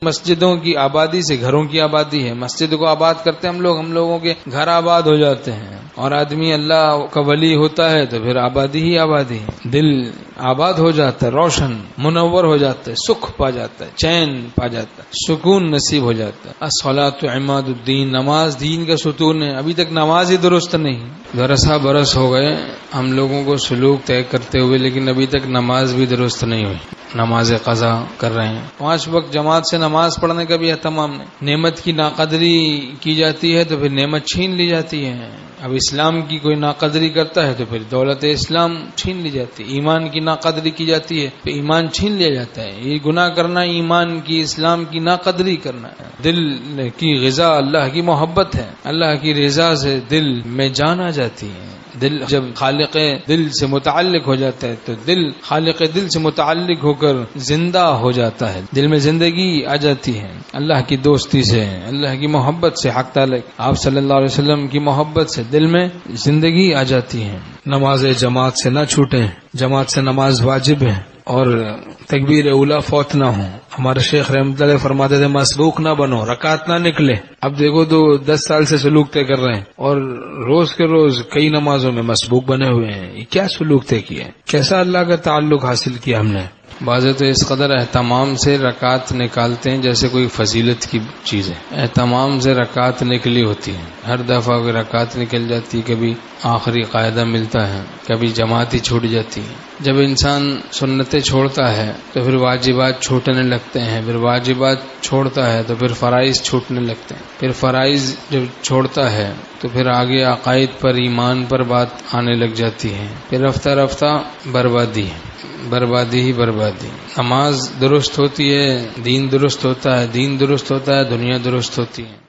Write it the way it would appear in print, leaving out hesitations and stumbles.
مسجدوں کی آبادی سے گھروں کی آبادی ہے. مسجد کو آباد کرتے ہم لوگوں کے گھر آباد ہو جاتے ہیں. اور آدمی اللہ کا ولی ہوتا ہے تو پھر آبادی ہی آبادی ہے. دل آباد ہو جاتا ہے، روشن منور ہو جاتا ہے، سکھ پا جاتا ہے، چین پا جاتا ہے، سکون نصیب ہو جاتا ہے. الصلاۃ عماد الدین، نماز دین کا ستون ہے. ابھی تک نماز ہی درست نہیں. برسا برس ہو گئے ہم لوگوں کو سلوک طے کرتے ہوئے، لیکن ابھی تک نماز بھی درست نہیں ہوئی. نماز قضا کر رہے ہیں. 5 وقت جماعت سے نماز پڑھنے کا بھی اہتمام نہیں. نعمت کی ناقدری کی جاتی ہے تو پھر نعمت چھین لی جاتی ہے. اب اسلام کی کوئی ناقدری کرتا ہے تو پھر دولت اسلام چھین لی جاتی ہے. ایمان کی ناقدری کی جاتی ہے تو ایمان چھین لیا جاتا ہے. یہ گناہ کرنا ایمان کی، اسلام کی ناقدری کرنا ہے. دل کی غذا اللہ کی محبت ہے. اللہ کی رضا سے دل میں جان آ جاتی ہے. دل جب خالق دل سے متعلق ہو جاتا ہے تو دل خالق دل سے متعلق ہو کر زندہ ہو جاتا ہے. دل میں زندگی آ جاتی ہے اللہ کی دوستی سے، اللہ کی محبت سے. حق تعالی آپ صلی اللہ علیہ وسلم کی محبت سے دل میں زندگی آ جاتی ہے. نماز جماعت سے نہ چھوٹیں. جماعت سے نماز واجب ہے اور تکبیر اولا فوت نہ ہو. ہمارے شیخ رحمۃ اللہ فرماتے تھے مسبوق نہ بنو، رکعت نہ نکلے. اب دیکھو تو 10 سال سے سلوک طے کر رہے ہیں اور روز کے روز کئی نمازوں میں مسبوق بنے ہوئے ہیں. یہ کیا سلوک طے کیا ہے؟ کیسا اللہ کا تعلق حاصل کیا ہم نے؟ بعض تو اس قدر اہتمام سے رکعت نکالتے ہیں جیسے کوئی فضیلت کی چیز ہے. اہتمام سے رکعت نکلی ہوتی ہے. ہر دفعہ کوئی رکعت نکل جاتی، کبھی آخری قاعدہ ملتا ہے، کبھی جماعت ہی چھوٹ جاتی ہے. جب انسان سنتیں چھوڑتا ہے تو پھر واجبات چھوٹنے لگتے ہیں. پھر واجبات چھوڑتا ہے تو پھر فرائض چھوٹنے لگتے ہیں. پھر فرائض جب چھوڑتا ہے تو پھر آگے عقائد پر، ایمان پر بات آنے لگ جاتی ہے. پھر رفتہ رفتہ بربادی ہی بربادی. نماز درست ہوتی ہے، دین درست ہوتا ہے، دین درست ہوتا ہے، دنیا درست ہوتی ہے.